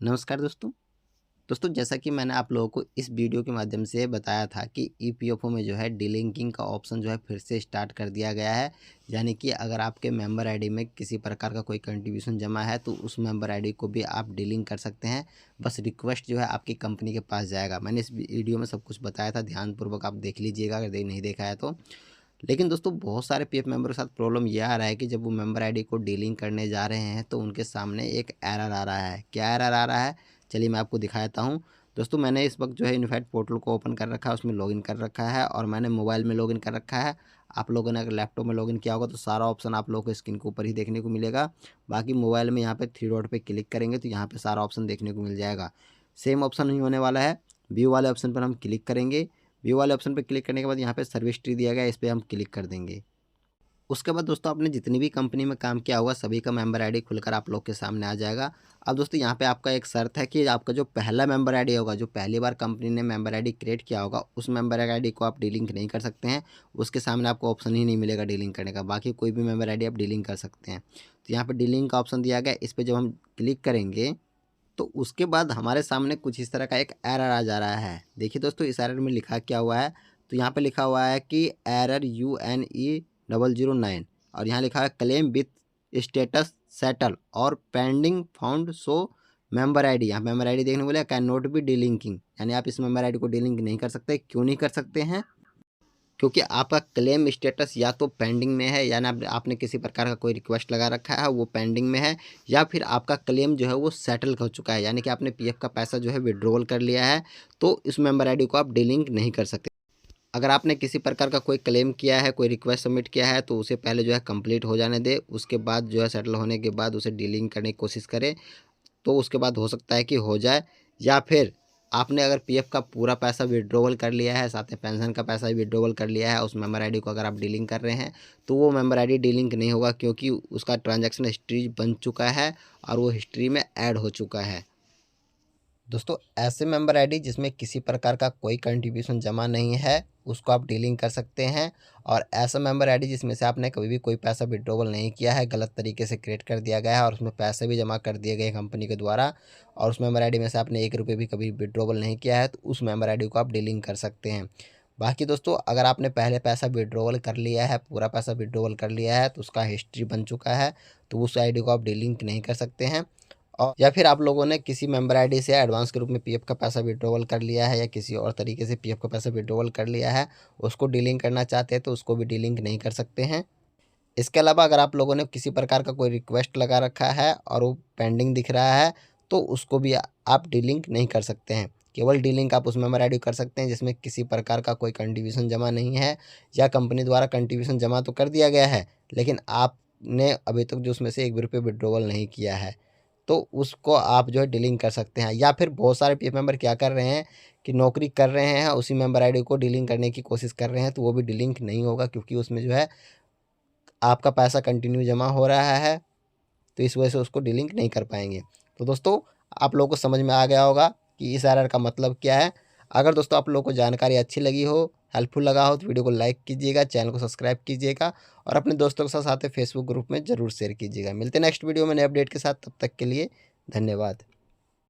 नमस्कार दोस्तों। जैसा कि मैंने आप लोगों को इस वीडियो के माध्यम से बताया था कि ईपीएफओ में जो है डीलिंकिंग का ऑप्शन जो है फिर से स्टार्ट कर दिया गया है। यानी कि अगर आपके मेंबर आईडी में किसी प्रकार का कोई कंट्रीब्यूशन जमा है तो उस मेंबर आईडी को भी आप डीलिंक कर सकते हैं। बस रिक्वेस्ट जो है आपकी कंपनी के पास जाएगा। मैंने इस वीडियो में सब कुछ बताया था, ध्यानपूर्वक आप देख लीजिएगा अगर नहीं देखा है तो। लेकिन दोस्तों बहुत सारे पीएफ मेंबर के साथ प्रॉब्लम ये आ रहा है कि जब वो मेंबर आईडी को डीलिंक करने जा रहे हैं तो उनके सामने एक एरर आ रहा है। क्या एरर आ रहा है, चलिए मैं आपको दिखाता हूँ। दोस्तों मैंने इस वक्त जो है यूनिफाइड पोर्टल को ओपन कर रखा है, उसमें लॉगिन कर रखा है और मैंने मोबाइल में लॉगिन कर रखा है। आप लोगों ने अगर लैपटॉप में लॉगिन किया होगा तो सारा ऑप्शन आप लोगों को स्क्रीन के ऊपर ही देखने को मिलेगा। बाकी मोबाइल में यहाँ पे थ्री डॉट पे क्लिक करेंगे तो यहाँ पे सारा ऑप्शन देखने को मिल जाएगा। सेम ऑप्शन नहीं होने वाला है। व्यू वाले ऑप्शन पर हम क्लिक करेंगे। व्यू वाले ऑप्शन पर क्लिक करने के बाद यहाँ पे सर्विस ट्री दिया गया है, इस पर हम क्लिक कर देंगे। उसके बाद दोस्तों आपने जितनी भी कंपनी में काम किया होगा सभी का मेंबर आईडी खुलकर आप लोग के सामने आ जाएगा। अब दोस्तों यहाँ पे आपका एक शर्त है कि आपका जो पहला मेंबर आईडी होगा, जो पहली बार कंपनी ने मेंबर आईडी क्रिएट किया होगा, उस मेंबर आईडी को आप डीलिंक नहीं कर सकते हैं। उसके सामने आपको ऑप्शन ही नहीं मिलेगा डीलिंक करने का। बाकी कोई भी मेंबर आईडी आप डीलिंक कर सकते हैं। तो यहाँ पर डीलिंक का ऑप्शन दिया गया, इस पर जब हम क्लिक करेंगे तो उसके बाद हमारे सामने कुछ इस तरह का एक एरर आ जा रहा है। देखिए दोस्तों इस एरर में लिखा क्या हुआ है, तो यहाँ पे लिखा हुआ है कि एरर UNE 009 और यहाँ लिखा है क्लेम विथ स्टेटस सेटल और पेंडिंग फाउंड सो मेंबर आईडी। यहाँ मेंबर आईडी देखने को बोले कैन नॉट बी डीलिंकिंग, यानी आप इस मेंबर आईडी को डीलिंक नहीं कर सकते। क्यों नहीं कर सकते हैं? क्योंकि आपका क्लेम स्टेटस या तो पेंडिंग में है, यानी आपने किसी प्रकार का कोई रिक्वेस्ट लगा रखा है वो पेंडिंग में है, या फिर आपका क्लेम जो है वो सेटल हो चुका है, यानी कि आपने पीएफ का पैसा जो है विड्रॉल कर लिया है। तो इस मेंबर आईडी को आप डीलिंक नहीं कर सकते। अगर आपने किसी प्रकार का कोई क्लेम किया है, कोई रिक्वेस्ट सबमिट किया है तो उसे पहले जो है कंप्लीट हो जाने दे, उसके बाद जो है सेटल होने के बाद उसे डीलिंक करने की कोशिश करें। तो उसके बाद हो सकता है कि हो जाए। या फिर आपने अगर पीएफ का पूरा पैसा विड्रॉवल कर लिया है, साथ में पेंशन का पैसा भी विड्रॉवल कर लिया है, उस मेंबर आईडी को अगर आप डीलिंक कर रहे हैं तो वो मेंबर आईडी डीलिंक नहीं होगा, क्योंकि उसका ट्रांजैक्शन हिस्ट्री बन चुका है और वो हिस्ट्री में ऐड हो चुका है। दोस्तों ऐसे मेंबर आईडी जिसमें किसी प्रकार का कोई कंट्रीब्यूशन जमा नहीं है उसको आप डीलिंक कर सकते हैं। और ऐसा मेंबर आईडी जिसमें से आपने कभी भी कोई पैसा विड्रॉवल नहीं किया है, गलत तरीके से क्रिएट कर दिया गया है और उसमें पैसे भी जमा कर दिए गए कंपनी के द्वारा, और उस मेंबर आईडी में से आपने 1 रुपये भी कभी विड्रॉवल नहीं किया है, तो उस मेंबर आईडी को आप डीलिंक कर सकते हैं। बाकी दोस्तों अगर आपने पहले पैसा विड्रॉवल कर लिया है, पूरा पैसा विड्रॉवल कर लिया है, तो उसका हिस्ट्री बन चुका है, तो उस आईडी को आप डीलिंक नहीं कर सकते हैं। और या फिर आप लोगों ने किसी मेंबर आईडी से एडवांस के रूप में पीएफ का पैसा विड्रॉवल कर लिया है, या किसी और तरीके से पीएफ का पैसा विड्रॉवल कर लिया है, उसको डीलिंक करना चाहते हैं तो उसको भी डीलिंक नहीं कर सकते हैं। इसके अलावा अगर आप लोगों ने किसी प्रकार का कोई रिक्वेस्ट लगा रखा है और वो पेंडिंग दिख रहा है तो उसको भी आप डीलिंक नहीं कर सकते हैं। केवल डीलिंक आप उस मेंबर आईडी कर सकते हैं जिसमें किसी प्रकार का कोई कंट्रीब्यूशन जमा नहीं है, या कंपनी द्वारा कंट्रीब्यूशन जमा तो कर दिया गया है लेकिन आपने अभी तक जो उसमें से 1 भी रुपये विड्रॉवल नहीं किया है, तो उसको आप जो है डीलिंक कर सकते हैं। या फिर बहुत सारे पीएफ मेंबर क्या कर रहे हैं कि नौकरी कर रहे हैं, उसी मेंबर आईडी को डीलिंक करने की कोशिश कर रहे हैं, तो वो भी डीलिंक नहीं होगा, क्योंकि उसमें जो है आपका पैसा कंटिन्यू जमा हो रहा है, तो इस वजह से उसको डीलिंक नहीं कर पाएंगे। तो दोस्तों आप लोगों को समझ में आ गया होगा कि इस एरर का मतलब क्या है। अगर दोस्तों आप लोगों को जानकारी अच्छी लगी हो, हेल्पफुल लगा हो, तो वीडियो को लाइक कीजिएगा, चैनल को सब्सक्राइब कीजिएगा और अपने दोस्तों के साथ फेसबुक ग्रुप में ज़रूर शेयर कीजिएगा। मिलते हैं नेक्स्ट वीडियो में नए अपडेट के साथ, तब तक के लिए धन्यवाद।